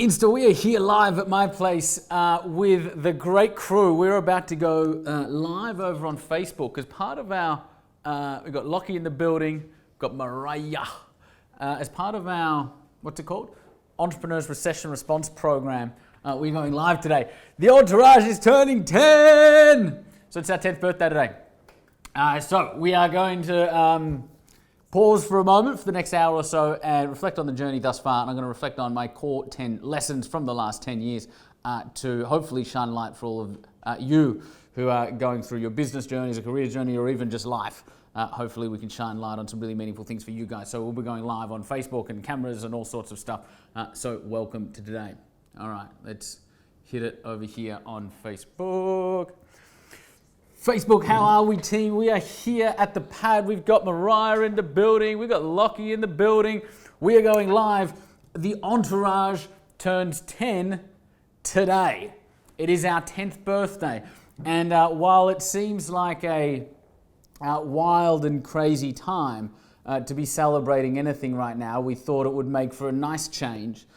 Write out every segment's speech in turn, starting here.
Insta, we are here live at my place with the great crew. We're about to go live over on Facebook as part of our, we've got Lockie in the building, we've got Mariah, as part of our, what's it called? Entrepreneurs Recession Response Program. We're going live today. The Entourage is turning 10! So it's our 10th birthday today. So we are going to pause for a moment for the next hour or so and reflect on the journey thus far. And I'm going to reflect on my core 10 lessons from the last 10 years to hopefully shine light for all of you who are going through your business journeys, a career journey, or even just life. Hopefully we can shine light on some really meaningful things for you guys. So we'll be going live on Facebook and cameras and all sorts of stuff. So welcome to today. All right, let's hit it over here on Facebook. Facebook, how are we, team? We are here at the pad. We've got Mariah in the building. We've got Lockie in the building. We are going live. The Entourage turns 10 today. It is our 10th birthday. And while it seems like a wild and crazy time to be celebrating anything right now, we thought it would make for a nice change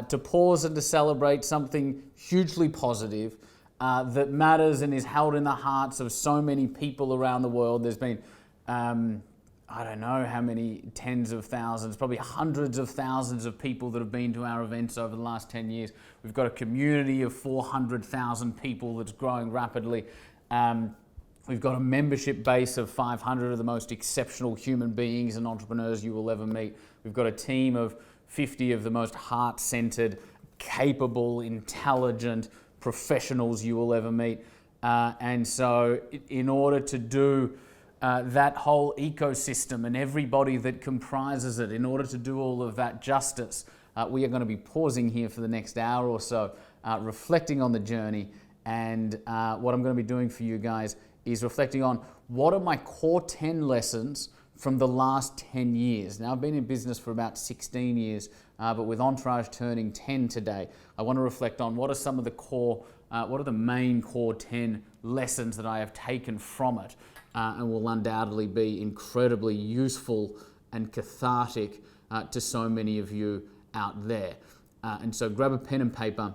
to pause and to celebrate something hugely positive that matters and is held in the hearts of so many people around the world. There's been, I don't know how many tens of thousands, probably hundreds of thousands of people that have been to our events over the last 10 years. We've got a community of 400,000 people that's growing rapidly. We've got a membership base of 500 of the most exceptional human beings and entrepreneurs you will ever meet. We've got a team of 50 of the most heart-centered, capable, intelligent professionals you will ever meet. And so in order to do that whole ecosystem and everybody that comprises it, in order to do all of that justice, we are going to be pausing here for the next hour or so, reflecting on the journey. And what I'm going to be doing for you guys is reflecting on what are my core 10 lessons from the last 10 years. Now, I've been in business for about 16 years, but with Entourage turning 10 today, I want to reflect on what are some of the core, what are the main core 10 lessons that I have taken from it, and will undoubtedly be incredibly useful and cathartic to so many of you out there. And so grab a pen and paper.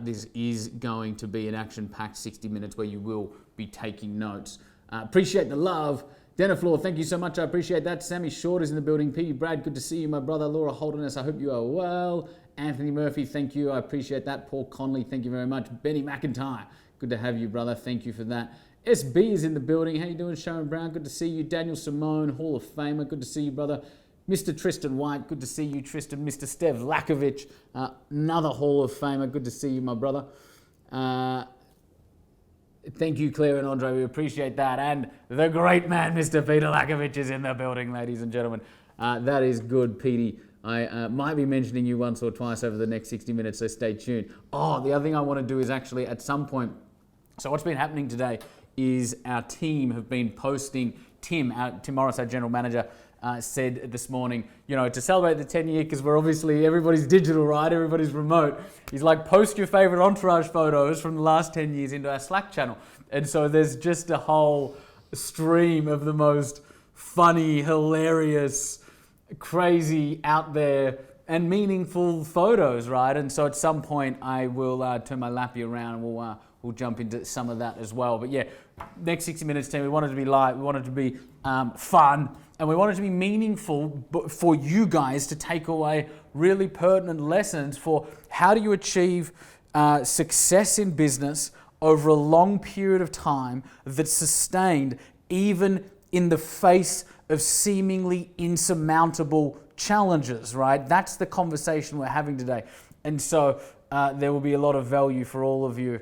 This is going to be an action-packed 60 minutes where you will be taking notes. Appreciate the love. Deniflor, thank you so much. I appreciate that. Sammy Short is in the building. P. Brad, good to see you. My brother, Laura Holderness, I hope you are well. Anthony Murphy, thank you. I appreciate that. Paul Conley, thank you very much. Benny McIntyre, good to have you, brother. Thank you for that. SB is in the building. How you doing, Sharon Brown? Good to see you. Daniel Simone, Hall of Famer, good to see you, brother. Mr. Tristan White, good to see you, Tristan. Mr. Stev Lakovic, another Hall of Famer, good to see you, my brother. Thank you, Claire and Andre. We appreciate that. And the great man, Mr. Peter Lakovic, is in the building, ladies and gentlemen. That is good, Petey. I might be mentioning you once or twice over the next 60 minutes, so stay tuned. Oh, the other thing I want to do is actually at some point, so what's been happening today is our team have been posting, Tim Morris, our general manager, said this morning, you know, to celebrate the 10 year, because we're obviously, everybody's digital, right? Everybody's remote. He's like, post your favorite Entourage photos from the last 10 years into our Slack channel. And so there's just a whole stream of the most funny, hilarious, crazy, out there, and meaningful photos, right? And so at some point I will turn my lappy around and we'll jump into some of that as well. But yeah, next 60 minutes, team, we want it to be light, we want it to be fun, and we want it to be meaningful for you guys to take away really pertinent lessons for how do you achieve success in business over a long period of time that's sustained even in the face of seemingly insurmountable challenges, right? That's the conversation we're having today. And so there will be a lot of value for all of you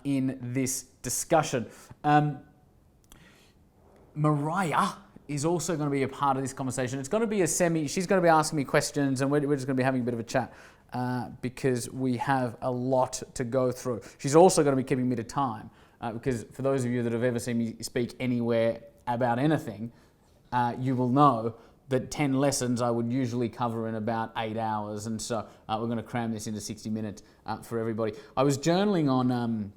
in this discussion. Mariah is also going to be a part of this conversation. It's going to be she's going to be asking me questions, and we're just going to be having a bit of a chat because we have a lot to go through. She's also going to be keeping me to time because for those of you that have ever seen me speak anywhere about anything, you will know that 10 lessons I would usually cover in about 8 hours. And so we're going to cram this into 60 minutes for everybody. I was journaling on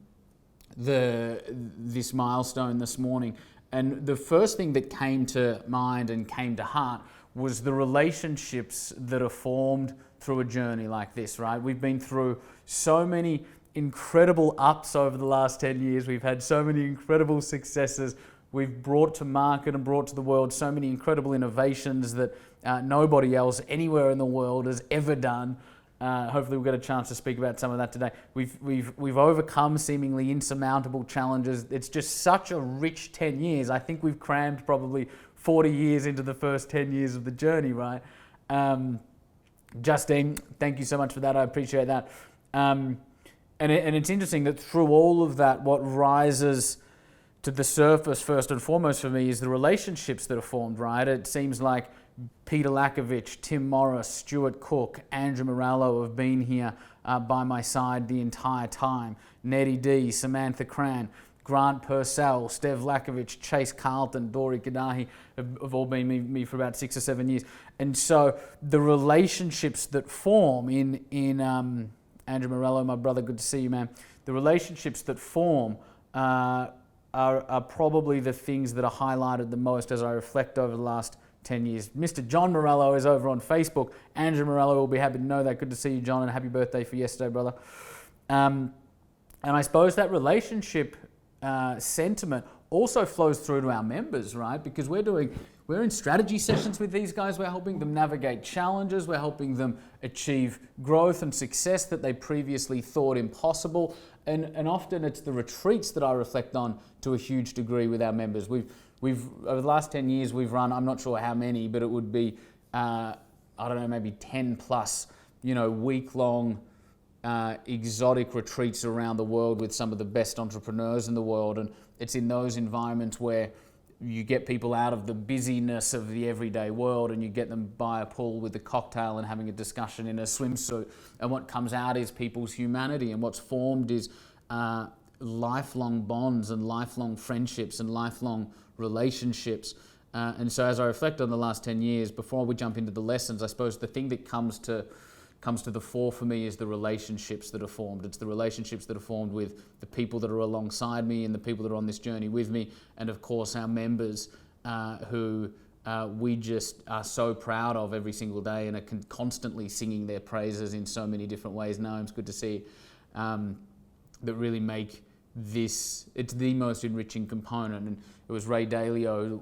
this milestone this morning, and the first thing that came to mind and came to heart was the relationships that are formed through a journey like this, right? We've been through so many incredible ups over the last 10 years. We've had so many incredible successes. We've brought to market and brought to the world so many incredible innovations that nobody else anywhere in the world has ever done. Hopefully we'll get a chance to speak about some of that today. We've overcome seemingly insurmountable challenges. It's just such a rich 10 years. I think we've crammed probably 40 years into the first 10 years of the journey, right? Justine, thank you so much for that. I appreciate that. And it's interesting that through all of that, what rises to the surface first and foremost for me is the relationships that are formed, right? It seems like Peter Lakovich, Tim Morris, Stuart Cook, Andrew Morello have been here by my side the entire time. Nettie D, Samantha Cran, Grant Purcell, Stev Lakovich, Chase Carlton, Dori Kadahi have all been me for about 6 or 7 years. And so the relationships that form in Andrew Morello, my brother, good to see you, man. The relationships that form are probably the things that are highlighted the most as I reflect over the last 10 years. Mr. John Morello is over on Facebook. Andrew Morello will be happy to know that. Good to see you, John, and happy birthday for yesterday, brother. And I suppose that relationship sentiment also flows through to our members, right? Because we're in strategy sessions with these guys. We're helping them navigate challenges. We're helping them achieve growth and success that they previously thought impossible. And often it's the retreats that I reflect on to a huge degree with our members. We've over the last 10 years, we've run, I'm not sure how many, but it would be, I don't know, maybe 10 plus, week-long exotic retreats around the world with some of the best entrepreneurs in the world. And it's in those environments where you get people out of the busyness of the everyday world and you get them by a pool with a cocktail and having a discussion in a swimsuit. And what comes out is people's humanity, and what's formed is lifelong bonds and lifelong friendships and lifelong relationships. And so as I reflect on the last 10 years, before we jump into the lessons, I suppose the thing that comes to the fore for me is the relationships that are formed. It's the relationships that are formed with the people that are alongside me and the people that are on this journey with me, and of course our members who we just are so proud of every single day and are constantly singing their praises in so many different ways. Naomi, it's good to see that really make this, it's the most enriching component. And it was Ray Dalio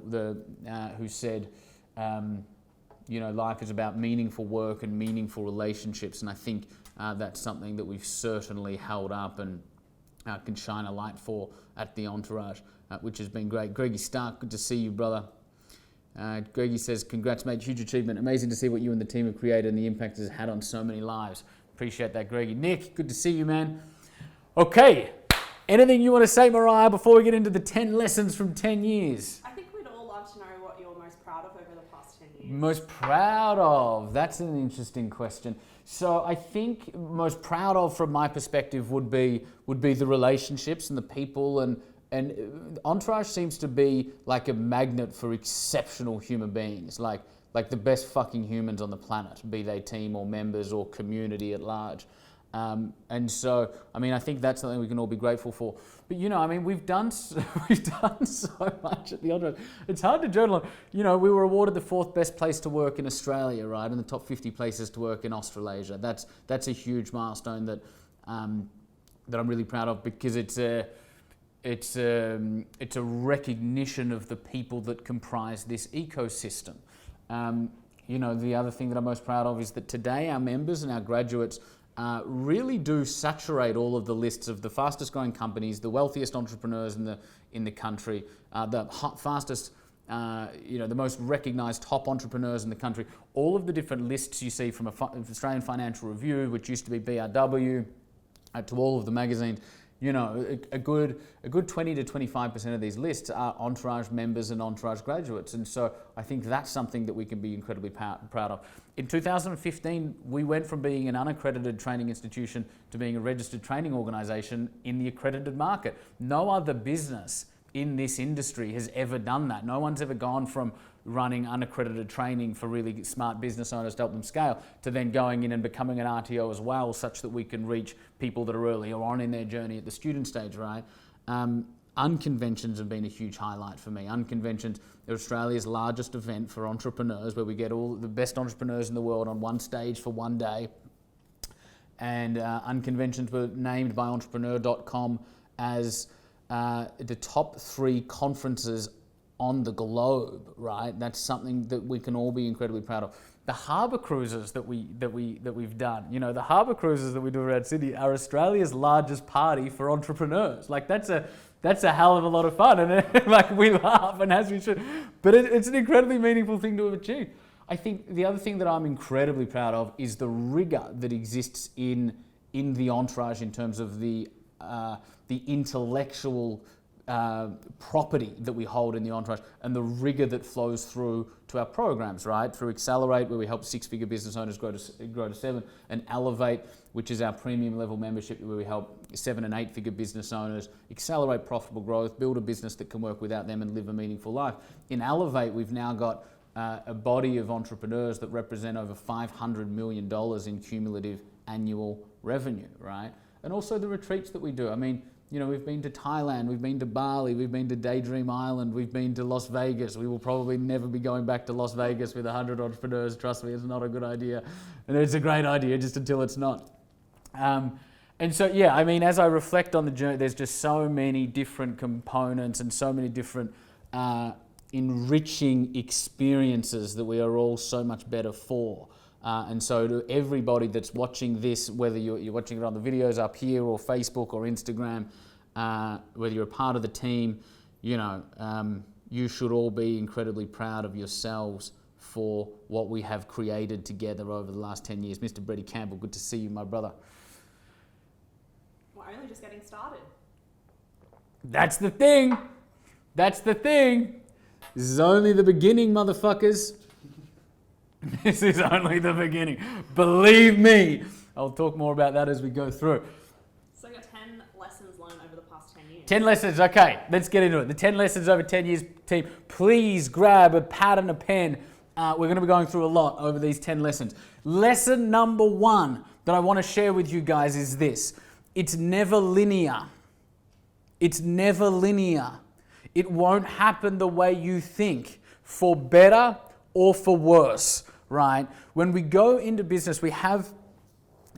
who said, life is about meaningful work and meaningful relationships. And I think that's something that we've certainly held up and can shine a light for at the Entourage, which has been great. Greggy Stark, good to see you, brother. Greggy says, congrats, mate, huge achievement. Amazing to see what you and the team have created and the impact it's had on so many lives. Appreciate that, Greggy. Nick, good to see you, man. Okay, anything you want to say, Mariah, before we get into the 10 lessons from 10 years? I think we'd all love to know what you're most proud of over the past 10 years. Most proud of? That's an interesting question. So I think most proud of, from my perspective, would be the relationships and the people, and Entourage seems to be like a magnet for exceptional human beings, like the best fucking humans on the planet, be they team or members or community at large. And so, I think that's something we can all be grateful for. But we've done so much at the Entourage. It's hard to journal on. We were awarded the 4th best place to work in Australia, right, and the top 50 places to work in Australasia. That's a huge milestone that I'm really proud of, because it's a recognition of the people that comprise this ecosystem. The other thing that I'm most proud of is that today our members and our graduates really do saturate all of the lists of the fastest growing companies, the wealthiest entrepreneurs in the country, the fastest, the most recognized top entrepreneurs in the country. All of the different lists you see from Australian Financial Review, which used to be BRW, to all of the magazines. A good 20 to 25% of these lists are Entourage members and Entourage graduates. And so I think that's something that we can be incredibly proud of. In 2015, we went from being an unaccredited training institution to being a registered training organisation in the accredited market. No other business in this industry has ever done that. No one's ever gone from running unaccredited training for really smart business owners to help them scale to then going in and becoming an RTO as well, such that we can reach people that are earlier on in their journey at the student stage, right? Unconventions have been a huge highlight for me. Unconventions are Australia's largest event for entrepreneurs, where we get all the best entrepreneurs in the world on one stage for one day. And Unconventions were named by entrepreneur.com as the top 3 conferences on the globe, right? That's something that we can all be incredibly proud of. The harbour cruises that we've done, you know, the harbour cruises that we do around Sydney are Australia's largest party for entrepreneurs. Like that's a hell of a lot of fun, and like we laugh, and as we should, but it's an incredibly meaningful thing to have achieved. I think the other thing that I'm incredibly proud of is the rigor that exists in the Entourage in terms of the intellectual property that we hold in the Entourage, and the rigor that flows through to our programs, right? Through Accelerate, where we help 6-figure business owners grow to 7, and Elevate, which is our premium level membership, where we help 7 and 8-figure business owners accelerate profitable growth, build a business that can work without them, and live a meaningful life. In Elevate, we've now got a body of entrepreneurs that represent over $500 million in cumulative annual revenue, right? And also the retreats that we do. I mean, you know, we've been to Thailand, we've been to Bali, we've been to Daydream Island, we've been to Las Vegas. We will probably never be going back to Las Vegas with 100 entrepreneurs. Trust me, it's not a good idea. And it's a great idea just until it's not. And so, yeah, I mean, as I reflect on the journey, there's just so many different components and so many different enriching experiences that we are all so much better for. And so to everybody that's watching this, whether you're watching it on the videos up here or Facebook or Instagram, whether you're a part of the team, you know, you should all be incredibly proud of yourselves for what we have created together over the last 10 years. Mr. Brady Campbell, good to see you, my brother. We're only just getting started. That's the thing. That's the thing. This is only the beginning, motherfuckers. This is only the beginning. Believe me. I'll talk more about that as we go through. So you got 10 lessons learned over the past 10 years. 10 lessons, okay. Let's get into it. The 10 lessons over 10 years, team. Please grab a pad and a pen. We're going to be going through a lot over these 10 lessons. Lesson number 1 that I want to share with you guys is this. It's never linear. It's never linear. It won't happen the way you think, for better or for worse, right? When we go into business, we have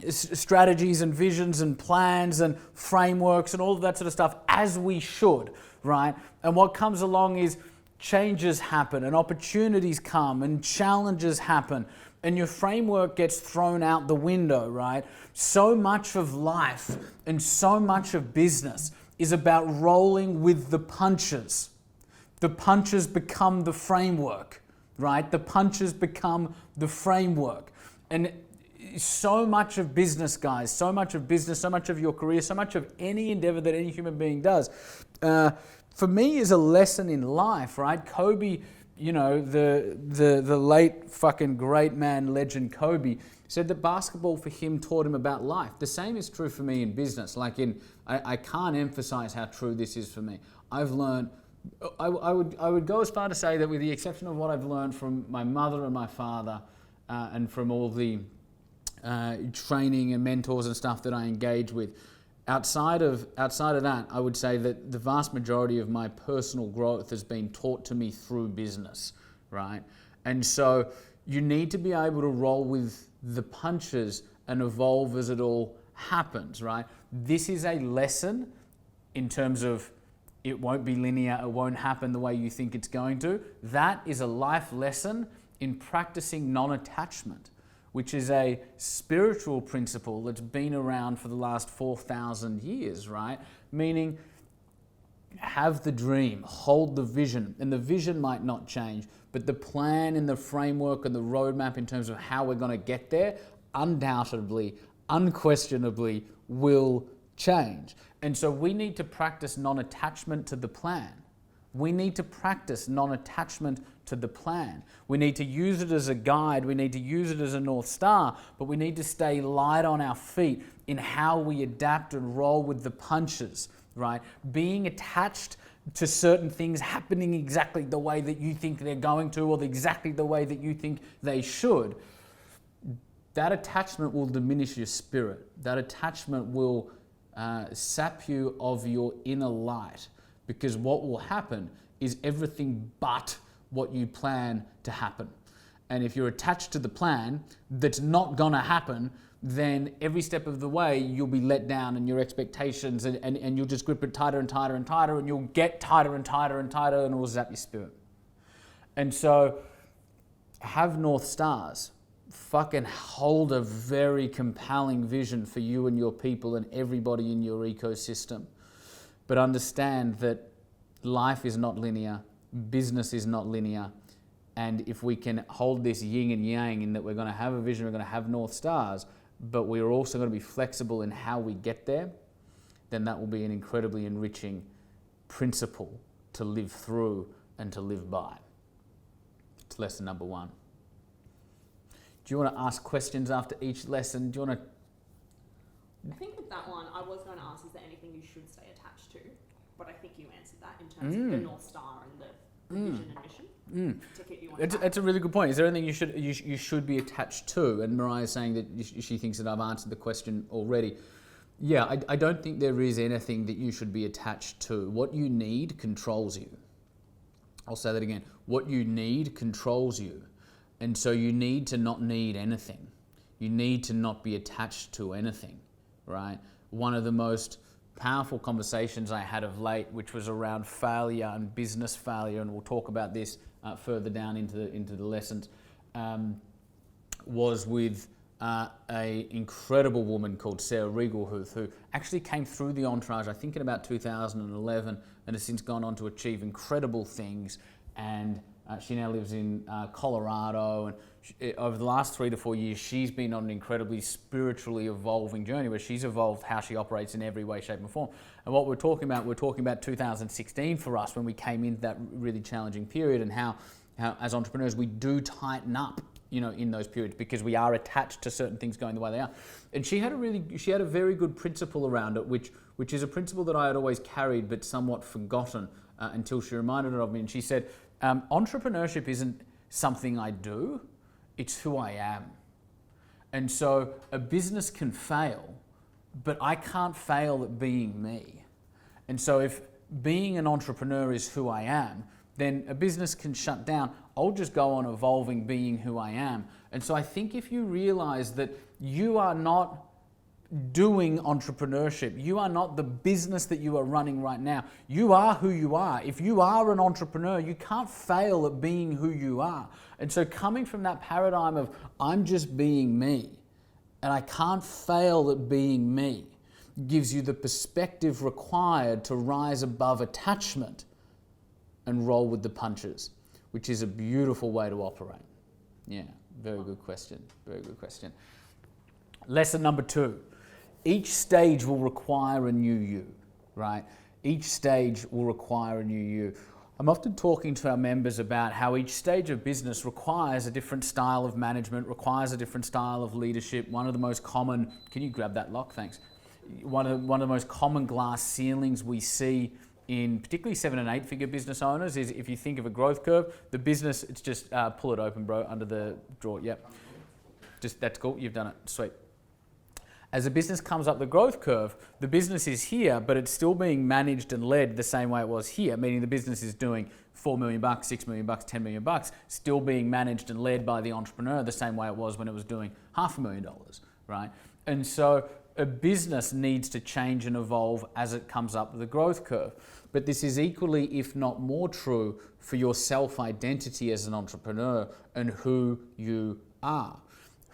strategies and visions and plans and frameworks and all of that sort of stuff, as we should, right? And what comes along is changes happen and opportunities come and challenges happen, and your framework gets thrown out the window, right? So much of life and so much of business is about rolling with the punches. The punches become the framework, right? The punches become the framework. And so much of business, guys, so much of business, so much of your career, so much of any endeavor that any human being does, for me is a lesson in life, right? Kobe, you know, the late fucking great man, legend Kobe, said that basketball for him taught him about life. The same is true for me in business. I can't emphasize how true this is for me. I've learned, I would go as far to say that with the exception of what I've learned from my mother and my father, and from all the training and mentors and stuff that I engage with, outside of that, I would say that the vast majority of my personal growth has been taught to me through business, right? And so you need to be able to roll with the punches and evolve as it all happens, right? This is a lesson in terms of it won't be linear, it won't happen the way you think it's going to. That is a life lesson in practicing non-attachment, which is a spiritual principle that's been around for the last 4,000 years, right? Meaning, have the dream, hold the vision, and the vision might not change, but the plan and the framework and the roadmap in terms of how we're going to get there, undoubtedly, unquestionably will change. And so we need to practice non-attachment to the plan. We need to practice non-attachment to the plan. We need to use it as a guide. We need to use it as a North Star, but we need to stay light on our feet in how we adapt and roll with the punches, right? Being attached to certain things happening exactly the way that you think they're going to, or exactly the way that you think they should, that attachment will diminish your spirit. That attachment will sap you of your inner light. because what will happen is everything but what you plan to happen. And if you're attached to the plan that's not gonna happen, then every step of the way you'll be let down and your expectations and you'll just grip it tighter and tighter and tighter, and you'll get tighter and tighter and tighter, and it will zap your spirit. And so have North Stars. Fucking hold a very compelling vision for you and your people and everybody in your ecosystem. But understand that life is not linear, business is not linear. And if we can hold this yin and yang in that we're going to have a vision, we're going to have North Stars, but we're also going to be flexible in how we get there, then that will be an incredibly enriching principle to live through and to live by. It's lesson number 1. Do you want to ask questions after each lesson? Do you want to... I think with that one, I was going to ask, is there anything you should stay attached to? But I think you answered that in terms of the North Star and the vision and mission. Ticket you want to It's a really good point. Is there anything you should be attached to? And Mariah's saying that she thinks that I've answered the question already. Yeah, I don't think there is anything that you should be attached to. What you need controls you. I'll say that again. What you need controls you. And so you need to not need anything. You need to not be attached to anything, right? One of the most powerful conversations I had of late, which was around failure and business failure, and we'll talk about this further down into the lessons, was with a incredible woman called Sarah Riegelhuth, who actually came through the Entourage, I think in about 2011, and has since gone on to achieve incredible things. And she now lives in Colorado, and over the last 3 to 4 years, she's been on an incredibly spiritually evolving journey where she's evolved how she operates in every way, shape, and form. And what we're talking about 2016 for us, when we came into that really challenging period, and how as entrepreneurs we do tighten up, in those periods, because we are attached to certain things going the way they are. And she had a very good principle around it, which is a principle that I had always carried but somewhat forgotten until she reminded it of me. And she said, entrepreneurship isn't something I do, it's who I am. And so a business can fail, but I can't fail at being me. And so if being an entrepreneur is who I am, then a business can shut down. I'll just go on evolving, being who I am. And so I think if you realize that you are not doing entrepreneurship, you are not the business that you are running right now, you are who you are. If you are an entrepreneur, you can't fail at being who you are. And so coming from that paradigm of I'm just being me and I can't fail at being me gives you the perspective required to rise above attachment and roll with the punches, which is a beautiful way to operate. Yeah, very good question. Very good question. Lesson number 2. Each stage will require a new you, right? Each stage will require a new you. I'm often talking to our members about how each stage of business requires a different style of management, requires a different style of leadership. One of the most common, can you grab that lock? Thanks. One of the most common glass ceilings we see in particularly 7 and 8 figure business owners is, if you think of a growth curve, the business, it's just pull it open, bro, under the drawer. Yep. Just, that's cool. You've done it. Sweet. As a business comes up the growth curve, the business is here, but it's still being managed and led the same way it was here, meaning the business is doing $4 million, $6 million, $10 million, still being managed and led by the entrepreneur the same way it was when it was doing $500,000, right? And so a business needs to change and evolve as it comes up the growth curve. But this is equally, if not more true, for your self-identity as an entrepreneur and who you are.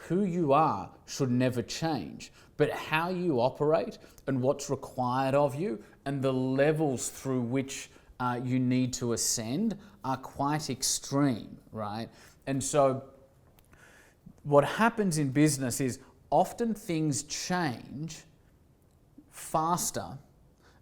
Who you are should never change, but how you operate and what's required of you and the levels through which you need to ascend are quite extreme, right? And so what happens in business is often things change faster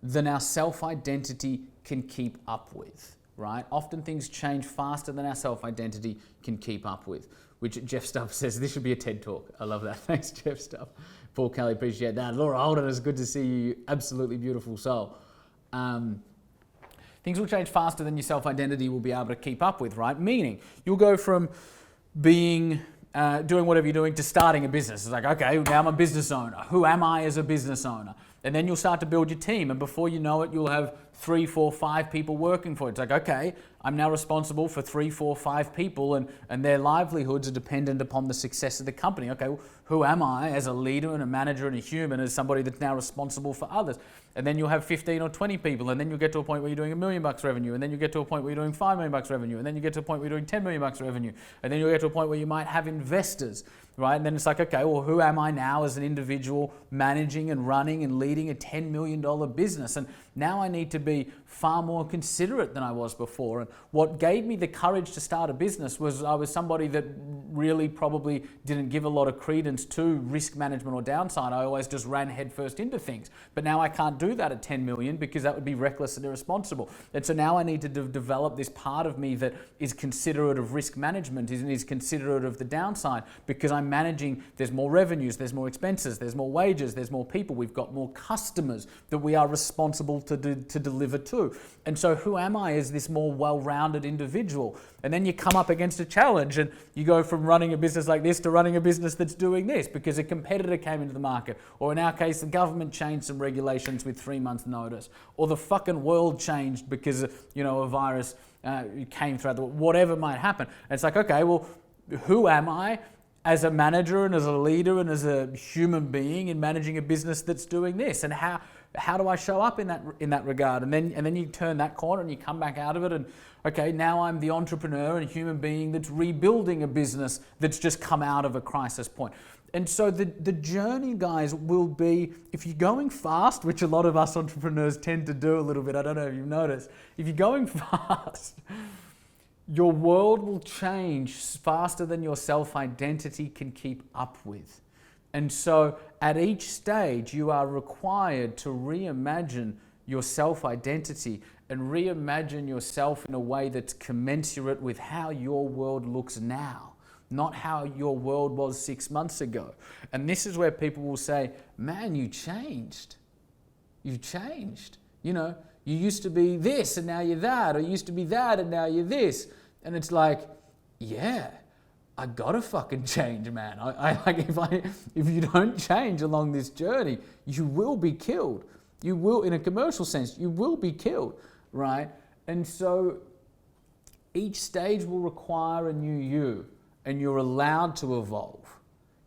than our self-identity can keep up with, right? Often things change faster than our self-identity can keep up with, which Jeff Stubb says, this should be a TED Talk. I love that. Thanks, Jeff Stubb. Paul Kelly, appreciate that. Laura Holden, it's good to see you. Absolutely beautiful soul. Things will change faster than your self-identity will be able to keep up with, right? Meaning, you'll go from being doing whatever you're doing to starting a business. It's like, okay, now I'm a business owner. Who am I as a business owner? And then you'll start to build your team, and before you know it, you'll have 3, 4, 5 people working for it. It's like, okay, I'm now responsible for 3, 4, 5 people and their livelihoods are dependent upon the success of the company. Okay, well, who am I as a leader and a manager and a human, as somebody that's now responsible for others? And then you'll have 15 or 20 people, and then you'll get to a point where you're doing $1 million revenue, and then you get to a point where you're doing $5 million revenue, and then you get to a point where you're doing $10 million revenue, and then you'll get to a point where you might have investors, right? And then it's like, okay, well, who am I now as an individual managing and running and leading a $10 million business? And now I need to be far more considerate than I was before. And what gave me the courage to start a business was I was somebody that really probably didn't give a lot of credence to risk management or downside. I always just ran headfirst into things. But now I can't do that at 10 million because that would be reckless and irresponsible. And so now I need to develop this part of me that is considerate of risk management, is considerate of the downside, because I'm managing, there's more revenues, there's more expenses, there's more wages, there's more people, we've got more customers that we are responsible to deliver to. And so who am I as this more well-rounded individual? And then you come up against a challenge and you go from running a business like this to running a business that's doing this because a competitor came into the market, or in our case, the government changed some regulations with 3 months notice, or the fucking world changed because, a virus came throughout the world, whatever might happen. And it's like, okay, well, who am I as a manager and as a leader and as a human being in managing a business that's doing this? And how do I show up in that regard? And then you turn that corner and you come back out of it and, okay, now I'm the entrepreneur and human being that's rebuilding a business that's just come out of a crisis point. And so the journey, guys, will be, if you're going fast, which a lot of us entrepreneurs tend to do a little bit, I don't know if you've noticed, if you're going fast, your world will change faster than your self-identity can keep up with. And so at each stage, you are required to reimagine your self-identity and reimagine yourself in a way that's commensurate with how your world looks now, not how your world was 6 months ago. And this is where people will say, man, you changed. You changed. You used to be this and now you're that, or you used to be that and now you're this. And it's like, yeah, I gotta fucking change, man. If you don't change along this journey, you will be killed. You will, in a commercial sense, you will be killed, right? And so each stage will require a new you, and you're allowed to evolve.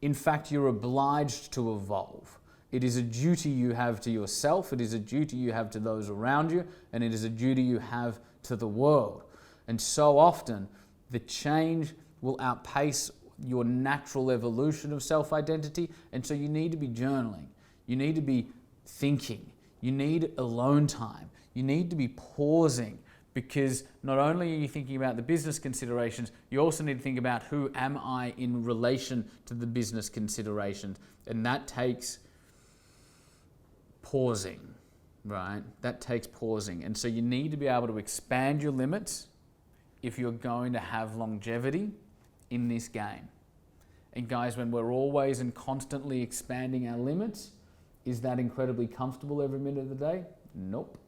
In fact, you're obliged to evolve. It is a duty you have to yourself, it is a duty you have to those around you, and it is a duty you have to the world. And so often, the change will outpace your natural evolution of self-identity, and so you need to be journaling. You need to be thinking. You need alone time. You need to be pausing, because not only are you thinking about the business considerations, you also need to think about who am I in relation to the business considerations, and that takes pausing, right? That takes pausing. And so you need to be able to expand your limits if you're going to have longevity in this game. And guys, when we're always and constantly expanding our limits, is that incredibly comfortable every minute of the day? Nope.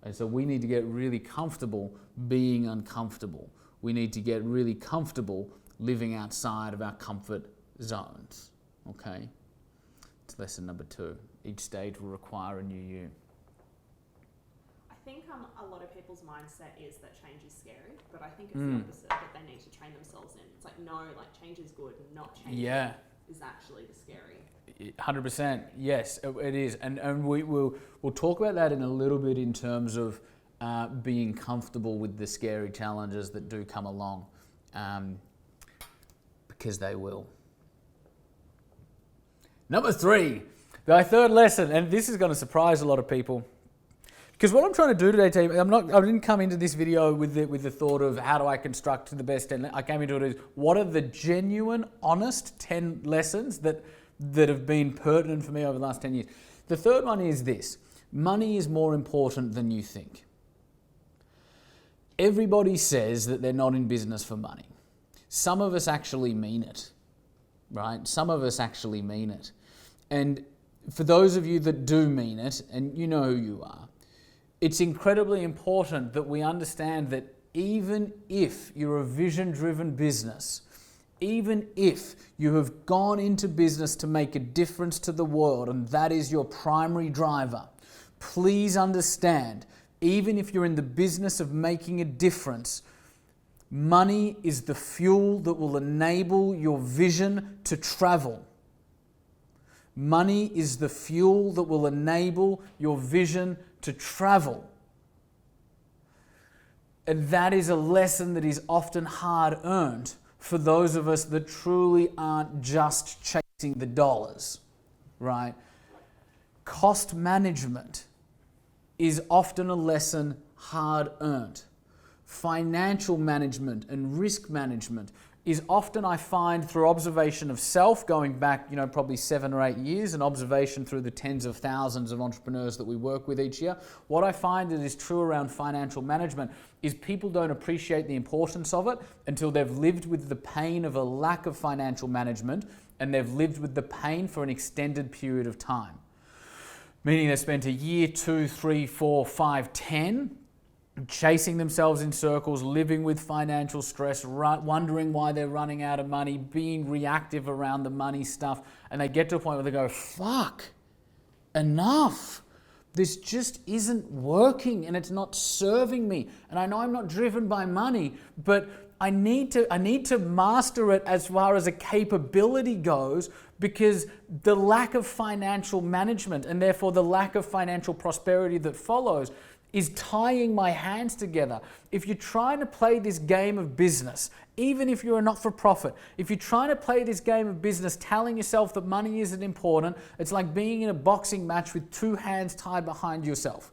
And so we need to get really comfortable being uncomfortable. We need to get really comfortable living outside of our comfort zones, okay? It's lesson number 2. Each stage will require a new you. I think a lot of people's mindset is that change is scary, but I think it's the opposite, that they need to train themselves in. It's like, no, change is good, not change is actually the scary. 100%, yes, it is. And we'll talk about that in a little bit in terms of being comfortable with the scary challenges that do come along, because they will. Number 3, the third lesson, and this is going to surprise a lot of people. Because what I'm trying to do today, team, I didn't come into this video with the thought of how do I construct the best 10. I came into it as what are the genuine, honest 10 lessons that have been pertinent for me over the last 10 years. The third one is this: money is more important than you think. Everybody says that they're not in business for money. Some of us actually mean it, right? Some of us actually mean it. And for those of you that do mean it, and you know who you are, it's incredibly important that we understand that even if you're a vision-driven business, even if you have gone into business to make a difference to the world and that is your primary driver, please understand even if you're in the business of making a difference, money is the fuel that will enable your vision to travel. Money is the fuel that will enable your vision to travel. And that is a lesson that is often hard earned for those of us that truly aren't just chasing the dollars, right? Cost management is often a lesson hard earned. Financial management and risk management is often, I find, through observation of self, going back, probably 7 or 8 years, and observation through the tens of thousands of entrepreneurs that we work with each year. What I find that is true around financial management is people don't appreciate the importance of it until they've lived with the pain of a lack of financial management, and they've lived with the pain for an extended period of time. Meaning they've spent a year, 2, 3, 4, 5, 10 chasing themselves in circles, living with financial stress, wondering why they're running out of money, being reactive around the money stuff, and they get to a point where they go, fuck, enough. This just isn't working and it's not serving me. And I know I'm not driven by money, but I need to master it as far as a capability goes, because the lack of financial management and therefore the lack of financial prosperity that follows is tying my hands together. If you're trying to play this game of business, even if you're a not-for-profit, if you're trying to play this game of business telling yourself that money isn't important, it's like being in a boxing match with 2 hands tied behind yourself.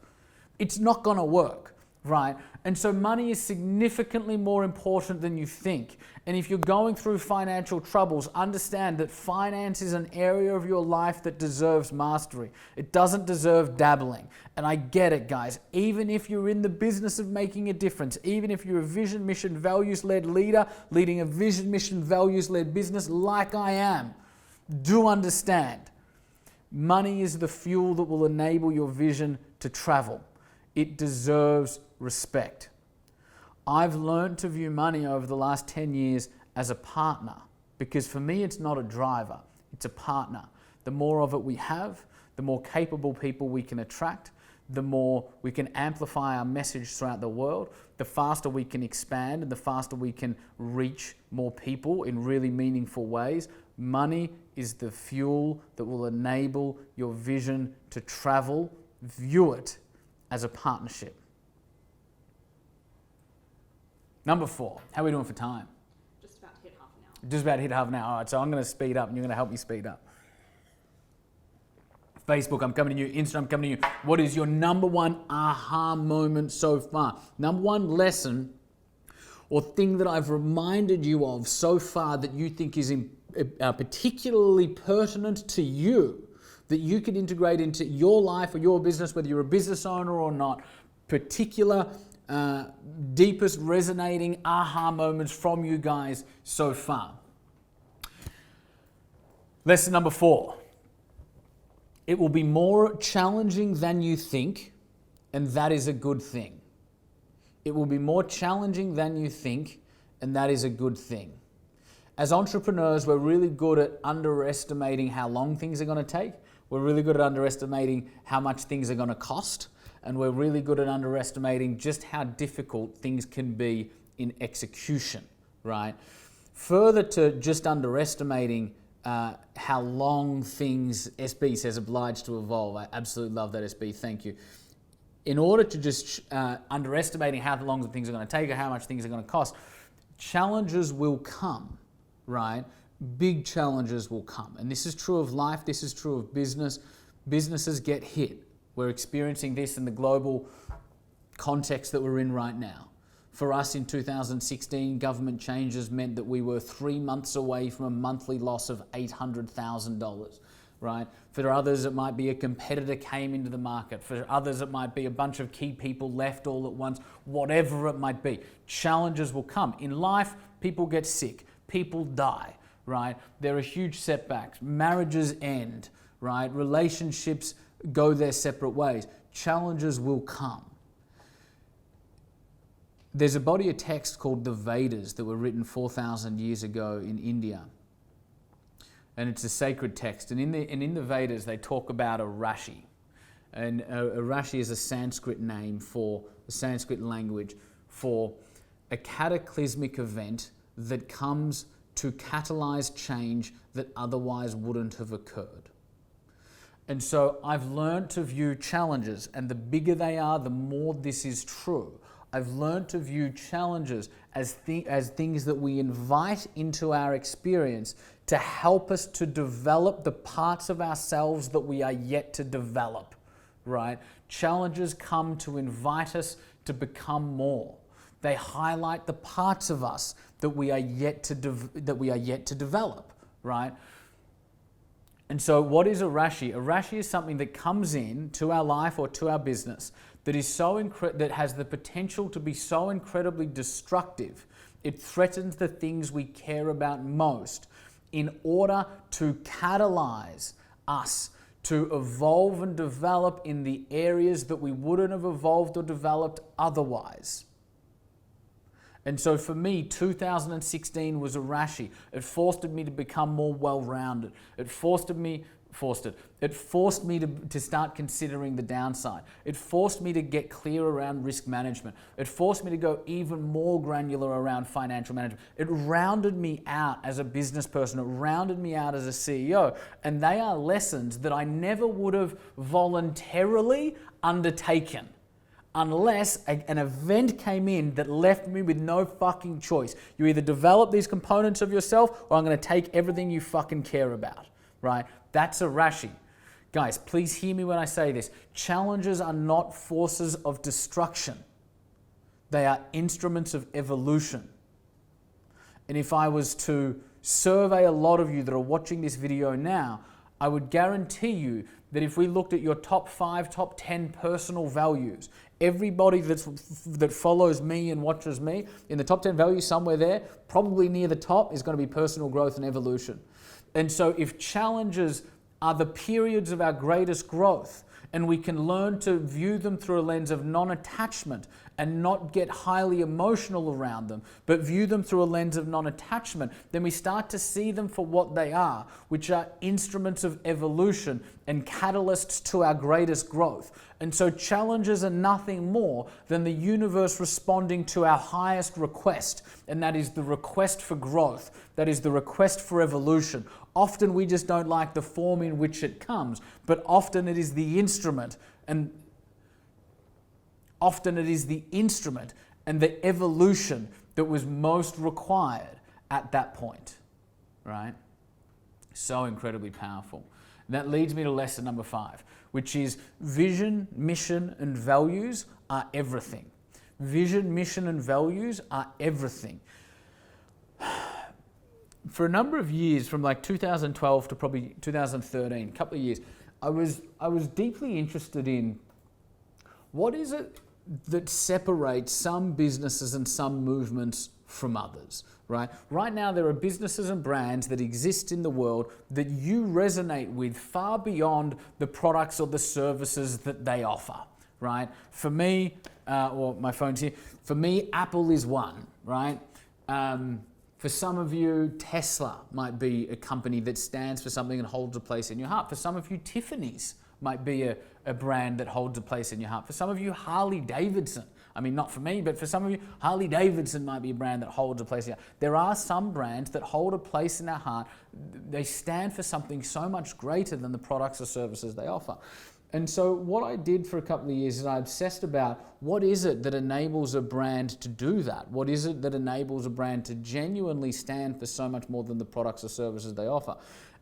It's not going to work, right? And so money is significantly more important than you think. And if you're going through financial troubles, understand that finance is an area of your life that deserves mastery. It doesn't deserve dabbling. And I get it, guys. Even if you're in the business of making a difference, even if you're a vision, mission, values-led leader, leading a vision, mission, values-led business like I am, do understand. Money is the fuel that will enable your vision to travel. It deserves respect. I've learned to view money over the last 10 years as a partner, because for me it's not a driver, it's a partner. The more of it we have, the more capable people we can attract, the more we can amplify our message throughout the world, the faster we can expand and the faster we can reach more people in really meaningful ways. Money is the fuel that will enable your vision to travel. View it as a partnership. Number 4, how are we doing for time? Just about to hit half an hour. Just about to hit half an hour. All right, so I'm going to speed up and you're going to help me speed up. Facebook, I'm coming to you. Instagram, I'm coming to you. What is your number 1 aha moment so far? Number 1 lesson or thing that I've reminded you of so far that you think is particularly pertinent to you, that you can integrate into your life or your business, whether you're a business owner or not, particular deepest resonating aha moments from you guys so far. Lesson number 4. It will be more challenging than you think, and that is a good thing. It will be more challenging than you think, and that is a good thing. As entrepreneurs, we're really good at underestimating how long things are going to take. We're really good at underestimating how much things are going to cost. And we're really good at underestimating just how difficult things can be in execution, right? Further to just underestimating how long things, SB says, obliged to evolve. I absolutely love that, SB, thank you. In order to just underestimating how long things are going to take or how much things are going to cost, challenges will come, right? Big challenges will come. And this is true of life, this is true of business. Businesses get hit. We're experiencing this in the global context that we're in right now. For us in 2016, government changes meant that we were 3 months away from a monthly loss of $800,000, right? For others, it might be a competitor came into the market. For others, it might be a bunch of key people left all at once, whatever it might be. Challenges will come. In life, people get sick, people die, right? There are huge setbacks. Marriages end, right? Relationships go their separate ways. Challenges will come. There's a body of text called the Vedas that were written 4,000 years ago in India. And it's a sacred text. And in the Vedas, they talk about a Rashi. And Rashi is a Sanskrit name for the Sanskrit language for a cataclysmic event that comes to catalyze change that otherwise wouldn't have occurred. And so I've learned to view challenges, and the bigger they are, the more this is true. I've learned to view challenges as things that we invite into our experience to help us to develop the parts of ourselves that we are yet to develop, right? Challenges come to invite us to become more. They highlight the parts of us that we are yet to develop, right? And so what is a Rashi? A Rashi is something that comes in to our life or to our business that is that has the potential to be so incredibly destructive. It threatens the things we care about most in order to catalyze us to evolve and develop in the areas that we wouldn't have evolved or developed otherwise. And so for me, 2016 was a Rashi. It forced me to become more well-rounded. It forced me to start considering the downside. It forced me to get clear around risk management. It forced me to go even more granular around financial management. It rounded me out as a business person. It rounded me out as a CEO. And they are lessons that I never would have voluntarily undertaken unless an event came in that left me with no fucking choice. You either develop these components of yourself or I'm going to take everything you fucking care about, right? That's a Rashi. Guys, please hear me when I say this. Challenges are not forces of destruction. They are instruments of evolution. And if I was to survey a lot of you that are watching this video now, I would guarantee you that if we looked at your top 5, top 10 personal values, everybody that follows me and watches me, in the top 10 values somewhere there, probably near the top is going to be personal growth and evolution. And so if challenges are the periods of our greatest growth, and we can learn to view them through a lens of non-attachment and not get highly emotional around them, but view them through a lens of non-attachment, then we start to see them for what they are, which are instruments of evolution and catalysts to our greatest growth. And so challenges are nothing more than the universe responding to our highest request, and that is the request for growth, that is the request for evolution. Often we just don't like the form in which it comes, but often it is the instrument and the evolution that was most required at that point, right? So incredibly powerful. That leads me to lesson number 5, which is vision, mission, and values are everything. Vision, mission, and values are everything. For a number of years, from like 2012 to probably 2013, a couple of years, I was deeply interested in what is it that separates some businesses and some movements from others, right? Right now, there are businesses and brands that exist in the world that you resonate with far beyond the products or the services that they offer, right? For me, my phone's here. For me, Apple is one, right? For some of you, Tesla might be a company that stands for something and holds a place in your heart. For some of you, Tiffany's might be a brand that holds a place in your heart. For some of you, Harley Davidson. I mean, not for me, but for some of you, Harley Davidson might be a brand that holds a place in your heart. There are some brands that hold a place in our heart. They stand for something so much greater than the products or services they offer. And so what I did for a couple of years is I obsessed about what is it that enables a brand to do that? What is it that enables a brand to genuinely stand for so much more than the products or services they offer?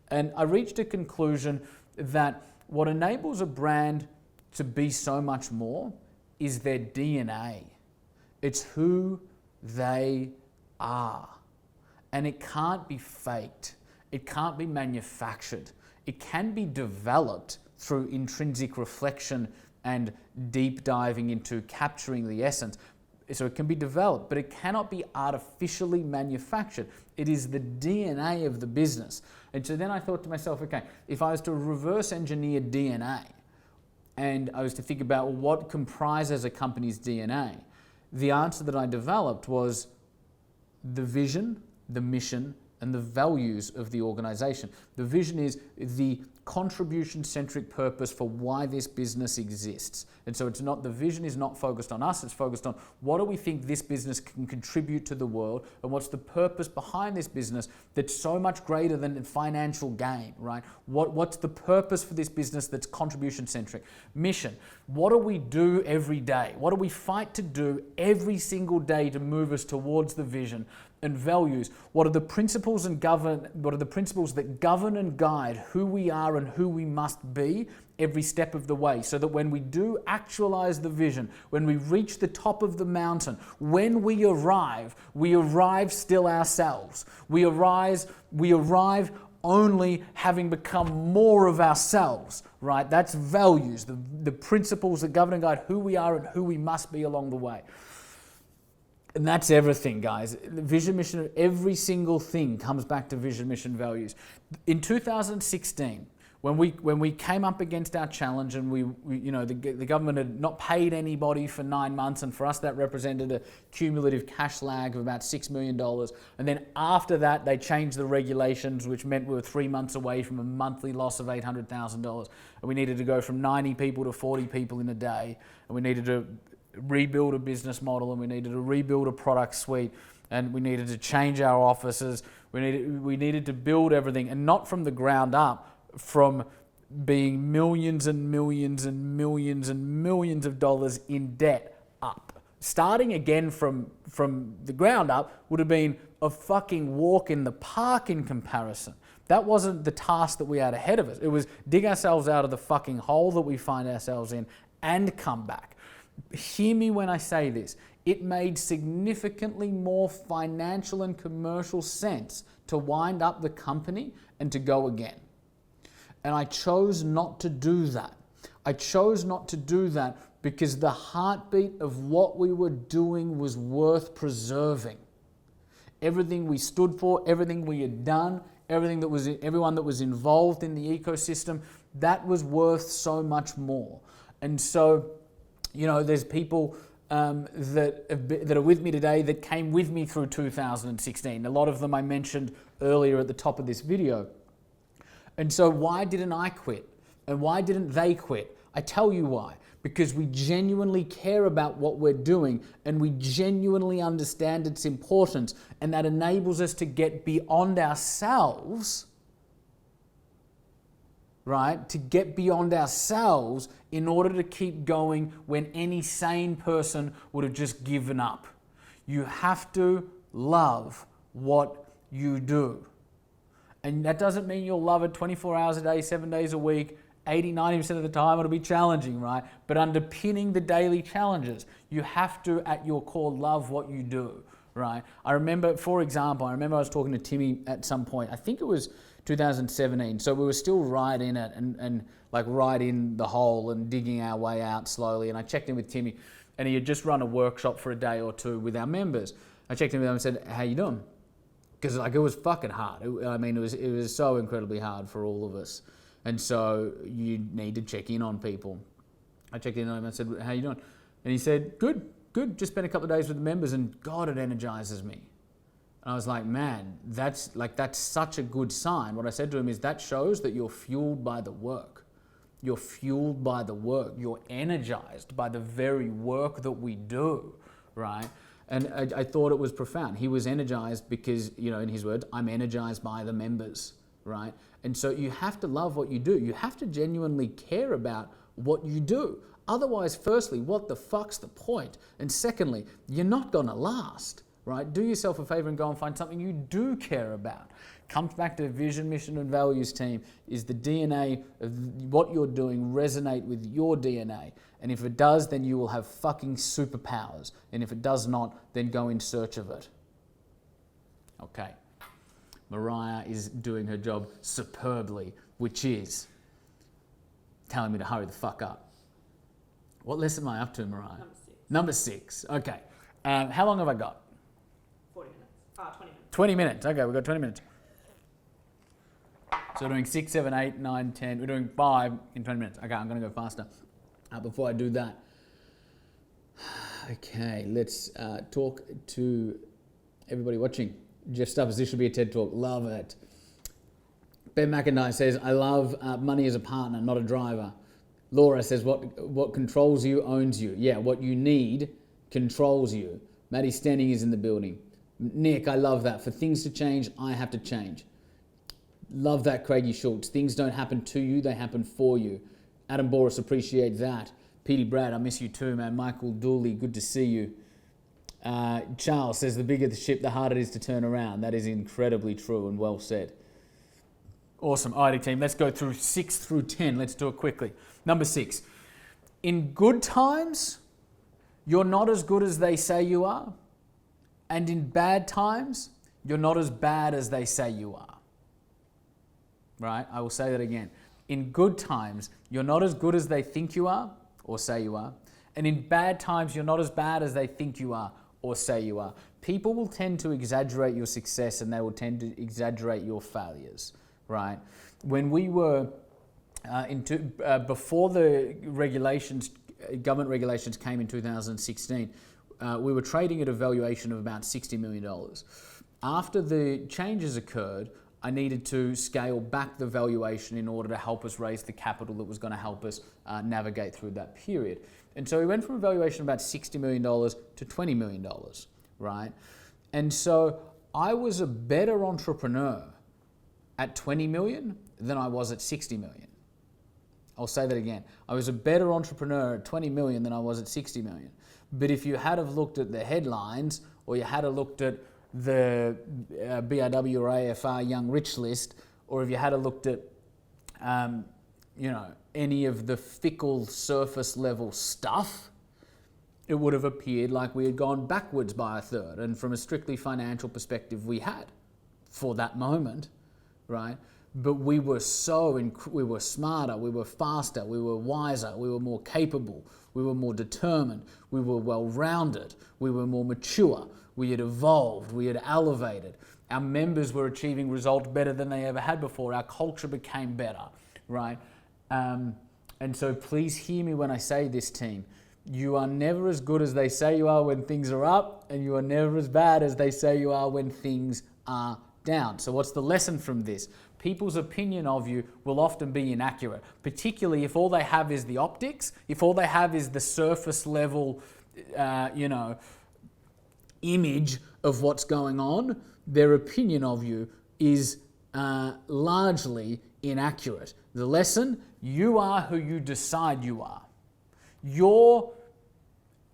And I reached a conclusion that what enables a brand to be so much more is their DNA. It's who they are. And it can't be faked. It can't be manufactured. It can be developed through intrinsic reflection and deep diving into capturing the essence. So it can be developed, but it cannot be artificially manufactured. It is the DNA of the business. And so then I thought to myself, okay, if I was to reverse engineer DNA and I was to think about what comprises a company's DNA, the answer that I developed was the vision, the mission, and the values of the organization. The vision is the contribution-centric purpose for why this business exists. And so the vision is not focused on us, it's focused on what do we think this business can contribute to the world, and what's the purpose behind this business that's so much greater than financial gain, right? What's the purpose for this business that's contribution-centric? Mission. What do we do every day? What do we fight to do every single day to move us towards the vision? And values. What are the principles that govern and guide who we are and who we must be every step of the way, so that when we do actualize the vision, when we reach the top of the mountain, when we arrive still ourselves. We arrive only having become more of ourselves, right? That's values, the principles that govern and guide who we are and who we must be along the way. And that's everything, guys. Vision, mission, every single thing comes back to vision, mission, values. In 2016, when we came up against our challenge, and the government had not paid anybody for 9 months, and for us that represented a cumulative cash lag of about $6 million. And then after that, they changed the regulations, which meant we were 3 months away from a monthly loss of $800,000. And we needed to go from 90 people to 40 people in a day, and we needed to rebuild a business model, and we needed to rebuild a product suite, and we needed to change our offices. We needed to build everything, and not from the ground up, from being millions and millions and millions and millions of dollars in debt up. Starting again from the ground up would have been a fucking walk in the park in comparison. That wasn't the task that we had ahead of us. It was dig ourselves out of the fucking hole that we find ourselves in and come back. Hear me when I say this. It made significantly more financial and commercial sense to wind up the company and to go again. And I chose not to do that. I chose not to do that because the heartbeat of what we were doing was worth preserving. Everything we stood for, everything we had done, everyone that was involved in the ecosystem, that was worth so much more. And so, there's people that are with me today that came with me through 2016. A lot of them I mentioned earlier at the top of this video. And so why didn't I quit? And why didn't they quit? I tell you why. Because we genuinely care about what we're doing, and we genuinely understand its importance, and that enables us to get beyond ourselves, right? To get beyond ourselves in order to keep going when any sane person would have just given up. You have to love what you do. And that doesn't mean you'll love it 24 hours a day, 7 days a week, 80, 90% of the time it'll be challenging, right? But underpinning the daily challenges, you have to, at your core, love what you do, right? I remember, for example, I was talking to Timmy at some point, I think it was 2017, so we were still right in it and like right in the hole and digging our way out slowly. And I checked in with Timmy, and he had just run a workshop for a day or two with our members. I checked in with him and said, "How you doing?" Because it was fucking hard. It was so incredibly hard for all of us. And so you need to check in on people. I checked in on him and I said, "How you doing?" And he said, Good. Just spent a couple of days with the members, and God, it energizes me. And I was like, man, that's such a good sign. What I said to him is that shows that you're fueled by the work. You're fueled by the work. You're energized by the very work that we do, right? And I thought it was profound. He was energized because, in his words, I'm energized by the members, right? And so you have to love what you do. You have to genuinely care about what you do. Otherwise, firstly, what the fuck's the point? And secondly, you're not going to last. Right? Do yourself a favor and go and find something you do care about. Comes back to vision, mission, and values team. Is the DNA of what you're doing resonate with your DNA? And if it does, then you will have fucking superpowers. And if it does not, then go in search of it. Okay. Mariah is doing her job superbly, which is telling me to hurry the fuck up. What lesson am I up to, Mariah? Number 6. Okay. How long have I got? 40 minutes. 20 minutes. 20 minutes. Okay, we've got 20 minutes. So we're doing 6, 7, 8, 9, 10. We're doing 5 in 20 minutes. Okay, I'm going to go faster. Before I do that, okay, let's talk to everybody watching. Jeff Stubbs, this should be a TED Talk. Love it. Ben McIntyre says, I love money as a partner, not a driver. Laura says, what controls you owns you. Yeah, what you need controls you. Maddie Standing is in the building. Nick, I love that. For things to change, I have to change. Love that, Craigie Schultz. Things don't happen to you, they happen for you. Adam Boris, appreciate that. Petey Brad, I miss you too, man. Michael Dooley, good to see you. Charles says, the bigger the ship, the harder it is to turn around. That is incredibly true and well said. Awesome. All righty, team. Let's go through 6 through 10. Let's do it quickly. Number 6. In good times, you're not as good as they say you are. And in bad times, you're not as bad as they say you are. Right? I will say that again. In good times, you're not as good as they think you are or say you are. And in bad times, you're not as bad as they think you are or say you are. People will tend to exaggerate your success and they will tend to exaggerate your failures, right? When we were before the regulations, government regulations came in 2016, we were trading at a valuation of about $60 million. After the changes occurred, I needed to scale back the valuation in order to help us raise the capital that was going to help us navigate through that period. And so we went from a valuation of about $60 million to $20 million, right? And so I was a better entrepreneur at 20 million than I was at 60 million. I'll say that again. I was a better entrepreneur at 20 million than I was at 60 million. But if you had have looked at the headlines or you had have looked at the BRW or AFR Young Rich list, or if you had have looked at any of the fickle surface level stuff, it would have appeared like we had gone backwards by a third. And from a strictly financial perspective, we had for that moment, right? But we were we were smarter, we were faster, we were wiser, we were more capable, we were more determined, we were well-rounded, we were more mature, we had evolved, we had elevated. Our members were achieving results better than they ever had before. Our culture became better, right? And so please hear me when I say this, team. You are never as good as they say you are when things are up, and you are never as bad as they say you are when things are down. So what's the lesson from this? People's opinion of you will often be inaccurate, particularly if all they have is the optics, if all they have is the surface level, image of what's going on. Their opinion of you is largely inaccurate. The lesson, you are who you decide you are. You're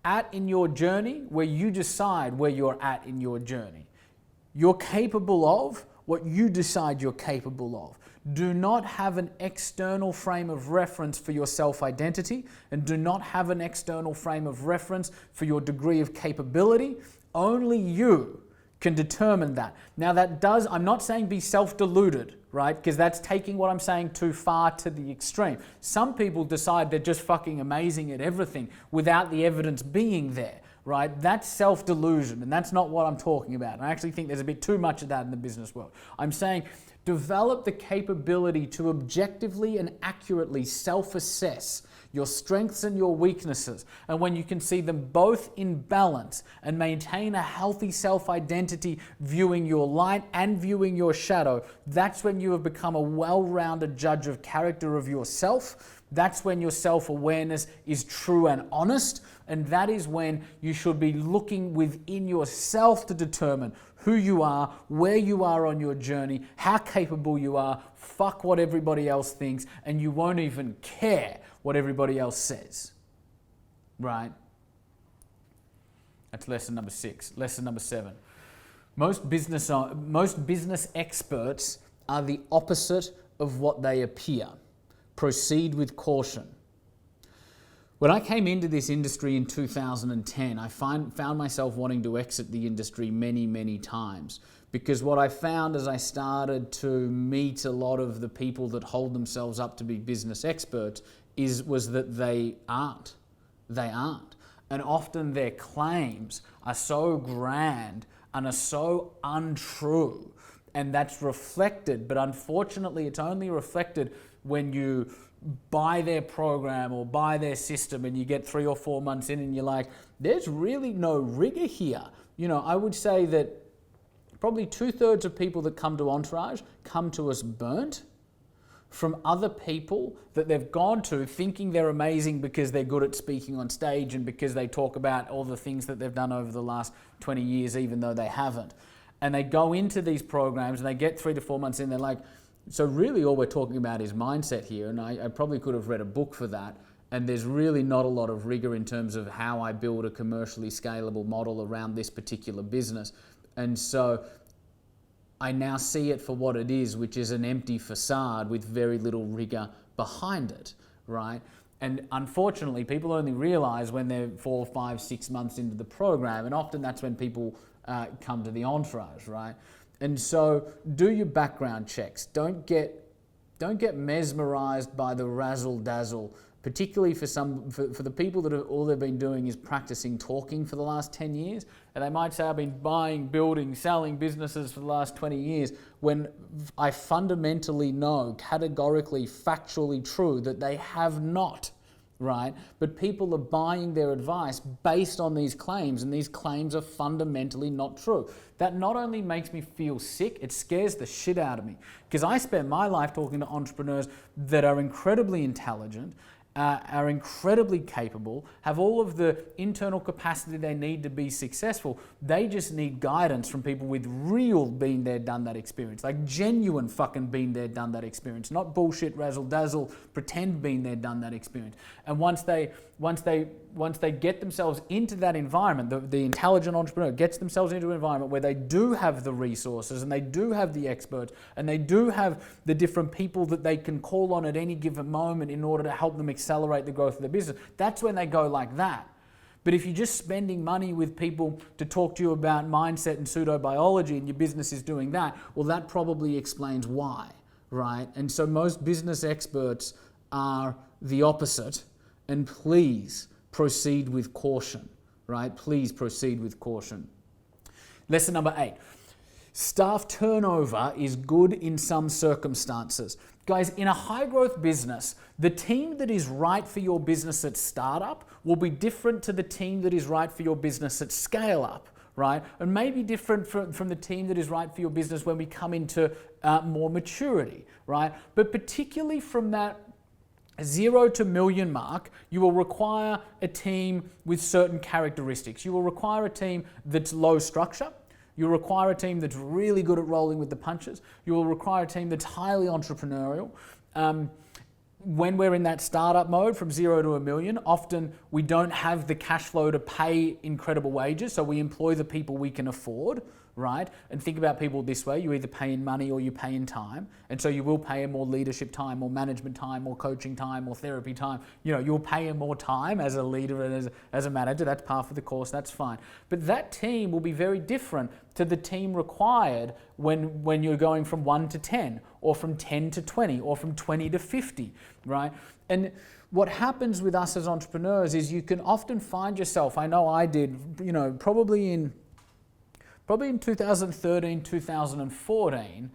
at in your journey where you decide where you're at in your journey. You're capable of what you decide you're capable of. Do not have an external frame of reference for your self-identity, and do not have an external frame of reference for your degree of capability. Only you can determine that. Now I'm not saying be self-deluded, right? Because that's taking what I'm saying too far to the extreme. Some people decide they're just fucking amazing at everything without the evidence being there, right? That's self-delusion, and that's not what I'm talking about. And I actually think there's a bit too much of that in the business world. I'm saying develop the capability to objectively and accurately self-assess your strengths and your weaknesses. And when you can see them both in balance and maintain a healthy self-identity, viewing your light and viewing your shadow, that's when you have become a well-rounded judge of character of yourself. That's when your self-awareness is true and honest. And that is when you should be looking within yourself to determine who you are, where you are on your journey, how capable you are. Fuck what everybody else thinks, and you won't even care what everybody else says, right? That's lesson number 6. Lesson number 7. Most business experts are the opposite of what they appear. Proceed with caution. When I came into this industry in 2010, I found myself wanting to exit the industry many, many times, because what I found as I started to meet a lot of the people that hold themselves up to be business experts was that they aren't. They aren't. And often their claims are so grand and are so untrue, and that's reflected, but unfortunately it's only reflected when you buy their program or buy their system and you get 3 or 4 months in and you're like, there's really no rigor here. I would say that probably 2/3 of people that come to Entourage come to us burnt, from other people that they've gone to thinking they're amazing because they're good at speaking on stage and because they talk about all the things that they've done over the last 20 years, even though they haven't. And they go into these programs and they get 3 to 4 months in, they're like, so really all we're talking about is mindset here. And I probably could have read a book for that. And there's really not a lot of rigor in terms of how I build a commercially scalable model around this particular business. And so I now see it for what it is, which is an empty facade with very little rigor behind it, right? And unfortunately, people only realize when they're 4, 5, 6 months into the program, and often that's when people come to the Entourage, right? And so do your background checks. Don't get mesmerized by the razzle dazzle, particularly for the people that all they've been doing is practicing talking for the last 10 years. And they might say, I've been buying, building, selling businesses for the last 20 years, when I fundamentally know, categorically, factually true, that they have not, right? But people are buying their advice based on these claims, and these claims are fundamentally not true. That not only makes me feel sick, it scares the shit out of me, because I spend my life talking to entrepreneurs that are incredibly intelligent, are incredibly capable, have all of the internal capacity they need to be successful. They just need guidance from people with real been there, done that experience, like genuine fucking been there, done that experience, not bullshit, razzle dazzle, pretend been there, done that experience. And once they get themselves into that environment, the intelligent entrepreneur gets themselves into an environment where they do have the resources and they do have the experts and they do have the different people that they can call on at any given moment in order to help them accelerate the growth of their business. That's when they go like that. But if you're just spending money with people to talk to you about mindset and pseudobiology and your business is doing that, well, that probably explains why, right? And so most business experts are the opposite. And please proceed with caution, right? Please proceed with caution. Lesson number 8. Staff turnover is good in some circumstances. Guys, in a high growth business, the team that is right for your business at startup will be different to the team that is right for your business at scale up, right? And maybe different from the team that is right for your business when we come into more maturity, right? But particularly from that 0 to million mark, you will require a team with certain characteristics. You will require a team that's low structure. You'll require a team that's really good at rolling with the punches. You will require a team that's highly entrepreneurial. When we're in that startup mode from 0 to $1 million, often we don't have the cash flow to pay incredible wages, so we employ the people we can afford, right? And think about people this way: you either pay in money or you pay in time, and so you will pay in more leadership time, more management time, more coaching time, more therapy time. You know, you'll pay in more time as a leader and as a manager. That's par for the course. That's fine. But that team will be very different to the team required when you're going from 1 to 10, or from 10 to 20, or from 20 to 50, right? And what happens with us as entrepreneurs is you can often find yourself, I know I did, you know, probably in 2013, 2014,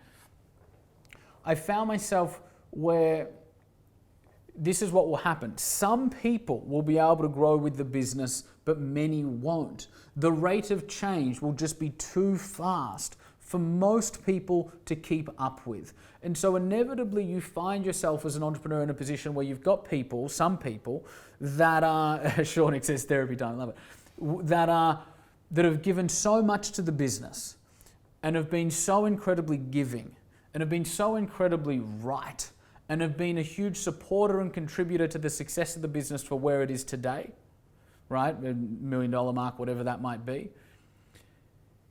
I found myself where this is what will happen. Some people will be able to grow with the business, but many won't. The rate of change will just be too fast for most people to keep up with. And so inevitably you find yourself as an entrepreneur in a position where you've got people, some people, that are, Sean says therapy time, love it, that have given so much to the business and have been so incredibly giving and have been so incredibly right and have been a huge supporter and contributor to the success of the business for where it is today, right? $1 million mark, whatever that might be,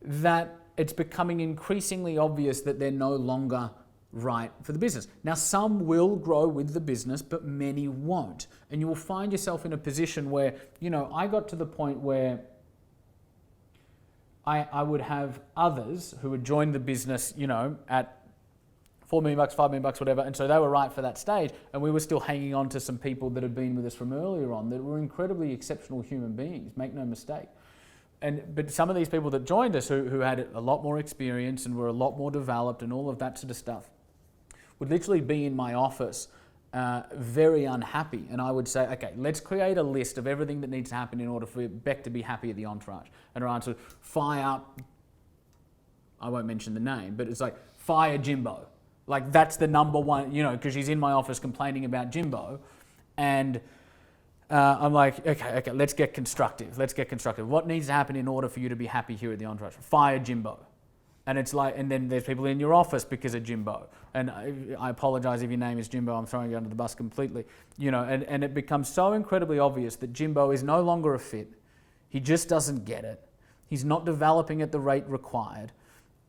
that it's becoming increasingly obvious that they're no longer right for the business. Now, some will grow with the business, but many won't. And you will find yourself in a position where, you know, I got to the point where I would have others who had joined the business, you know, at $4 million, $5 million, whatever, and so they were right for that stage, and we were still hanging on to some people that had been with us from earlier on that were incredibly exceptional human beings, make no mistake. But some of these people that joined us who had a lot more experience and were a lot more developed and all of that sort of stuff would literally be in my office very unhappy. And I would say, okay, let's create a list of everything that needs to happen in order for Beck to be happy at the Entourage. And her answer, fire, I won't mention the name, but it's like, fire Jimbo, Like that's the number one, because she's in my office complaining about Jimbo. And I'm like, okay, let's get constructive. What needs to happen in order for you to be happy here at the Entourage? Fire Jimbo. And it's like, and then there's people in your office because of Jimbo. And I apologize if your name is Jimbo, I'm throwing you under the bus completely. And it becomes so incredibly obvious that Jimbo is no longer a fit. He just doesn't get it. He's not developing at the rate required.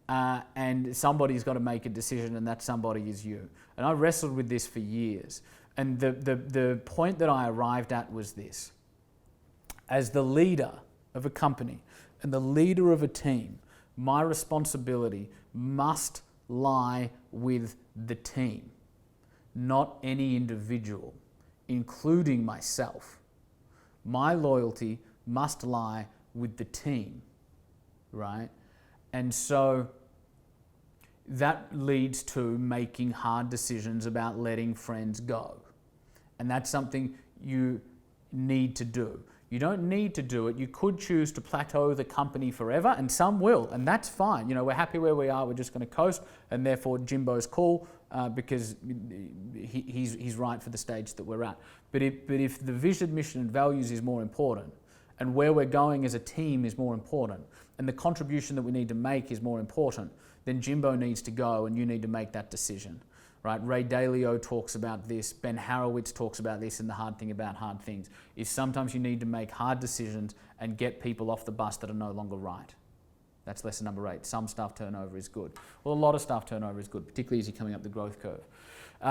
And somebody's got to make a decision, and that somebody is you. And I wrestled with this for years. And the point that I arrived at was this. As the leader of a company and the leader of a team, my responsibility must lie with the team, not any individual, including myself. My loyalty must lie with the team, right? And so that leads to making hard decisions about letting friends go. And that's something you need to do. You don't need to do it. You could choose to plateau the company forever, and some will, and that's fine. We're happy where we are. We're just going to coast, and therefore Jimbo's cool because he's right for the stage that we're at. But if the vision, mission, and values is more important, and where we're going as a team is more important, and the contribution that we need to make is more important, then Jimbo needs to go, and you need to make that decision. Right? Ray Dalio talks about this. Ben Horowitz talks about this in The Hard Thing About Hard Things, is sometimes you need to make hard decisions and get people off the bus that are no longer right. That's lesson number 8. Some staff turnover is good. Well, a lot of staff turnover is good, particularly as you're coming up the growth curve.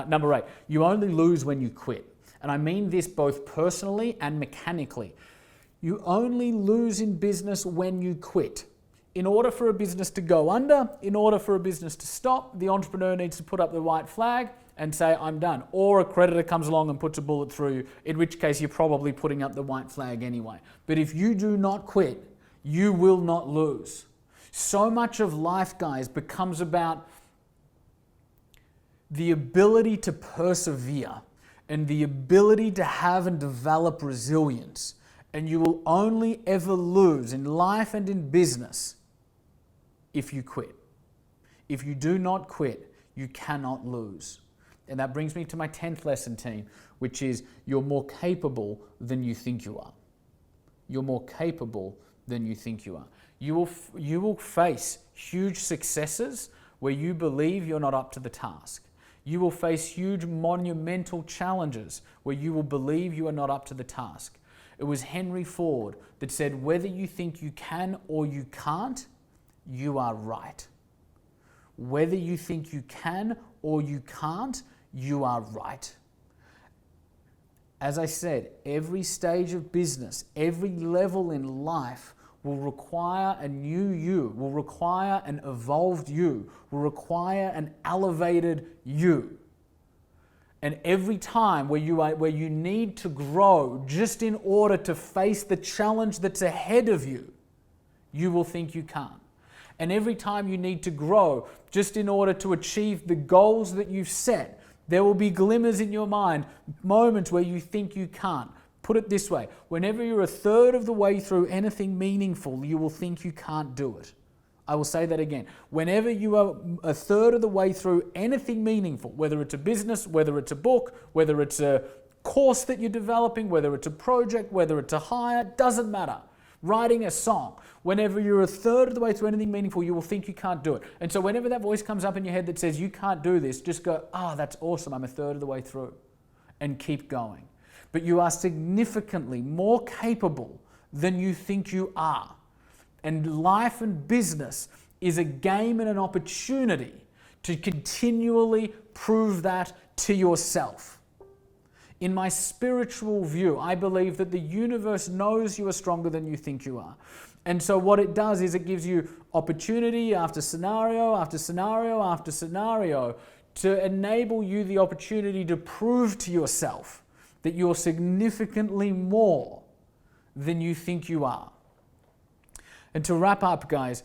Number 8, you only lose when you quit. And I mean this both personally and mechanically. You only lose in business when you quit. In order for a business to go under, in order for a business to stop, the entrepreneur needs to put up the white flag and say, I'm done. Or a creditor comes along and puts a bullet through you, in which case you're probably putting up the white flag anyway. But if you do not quit, you will not lose. So much of life, guys, becomes about the ability to persevere and the ability to have and develop resilience. And you will only ever lose in life and in business if you quit. If you do not quit, you cannot lose. And that brings me to my 10th lesson, team, which is you're more capable than you think you are. You're more capable than you think you are. You will face huge successes where you believe you're not up to the task. You will face huge monumental challenges where you will believe you are not up to the task. It was Henry Ford that said, whether you think you can or you can't, you are right. Whether you think you can or you can't, you are right. As I said, every stage of business, every level in life will require a new you, will require an evolved you, will require an elevated you. And every time where you need to grow just in order to face the challenge that's ahead of you, you will think you can't. And every time you need to grow just in order to achieve the goals that you've set, there will be glimmers in your mind, moments where you think you can't. Put it this way, whenever you're a third of the way through anything meaningful, you will think you can't do it. I will say that again. Whenever you are a third of the way through anything meaningful, whether it's a business, whether it's a book, whether it's a course that you're developing, whether it's a project, whether it's a hire, doesn't matter. Writing a song. Whenever you're a third of the way through anything meaningful, you will think you can't do it. And so whenever that voice comes up in your head that says you can't do this, just go, that's awesome, I'm a third of the way through. And keep going. But you are significantly more capable than you think you are. And life and business is a game and an opportunity to continually prove that to yourself. In my spiritual view, I believe that the universe knows you are stronger than you think you are. And so what it does is it gives you opportunity after scenario after scenario after scenario to enable you the opportunity to prove to yourself that you're significantly more than you think you are. And to wrap up, guys,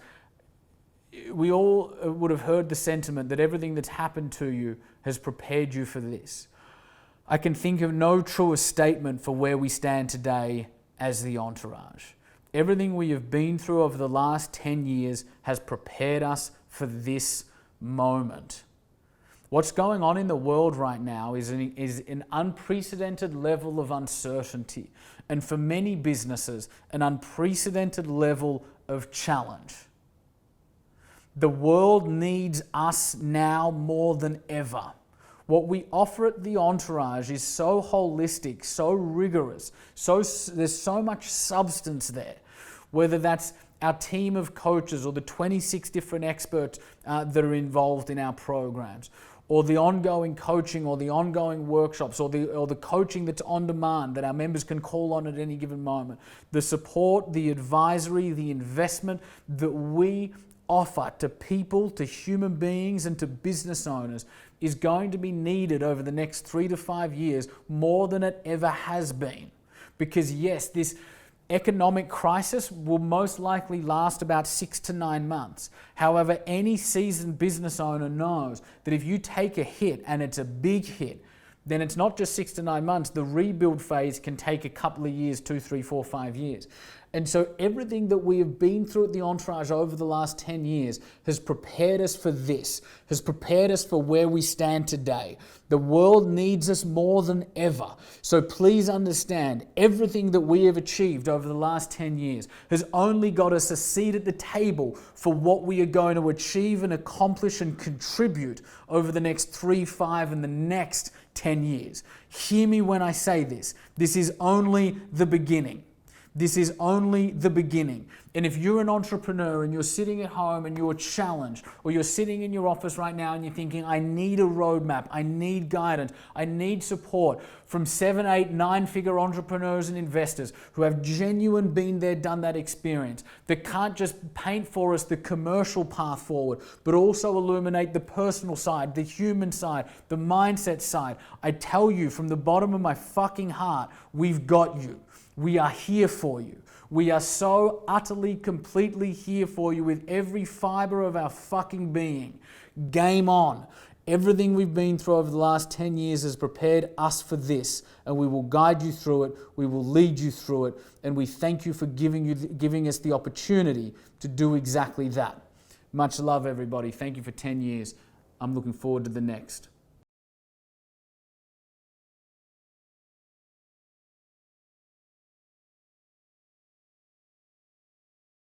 we all would have heard the sentiment that everything that's happened to you has prepared you for this. I can think of no truer statement for where we stand today as the Entourage. Everything we have been through over the last 10 years has prepared us for this moment. What's going on in the world right now is an unprecedented level of uncertainty, and for many businesses, an unprecedented level of challenge. The world needs us now more than ever. What we offer at the Entourage is so holistic, so rigorous, there's so much substance there, whether that's our team of coaches or the 26 different experts that are involved in our programs, or the ongoing coaching or the ongoing workshops or the coaching that's on demand that our members can call on at any given moment. The support, the advisory, the investment that we offer to people, to human beings and to business owners is going to be needed over the next 3 to 5 years more than it ever has been. Because yes, this economic crisis will most likely last about 6 to 9 months. However, any seasoned business owner knows that if you take a hit and it's a big hit, then it's not just 6 to 9 months. The rebuild phase can take a couple of years, 2, 3, 4, 5 years. And so everything that we have been through at the Entourage over the last 10 years has prepared us for this, has prepared us for where we stand today. The world needs us more than ever. So please understand, everything that we have achieved over the last 10 years has only got us a seat at the table for what we are going to achieve and accomplish and contribute over the next 3, 5, and the next 10 years. Hear me when I say this. This is only the beginning. This is only the beginning. And if you're an entrepreneur and you're sitting at home and you're challenged, or you're sitting in your office right now and you're thinking, I need a roadmap, I need guidance, I need support from 7, 8, 9-figure entrepreneurs and investors who have genuine been there, done that experience, that can't just paint for us the commercial path forward, but also illuminate the personal side, the human side, the mindset side, I tell you from the bottom of my fucking heart, we've got you. We are here for you. We are so utterly, completely here for you with every fiber of our fucking being. Game on. Everything we've been through over the last 10 years has prepared us for this, and we will guide you through it. We will lead you through it, and we thank you for giving us the opportunity to do exactly that. Much love, everybody. Thank you for 10 years. I'm looking forward to the next.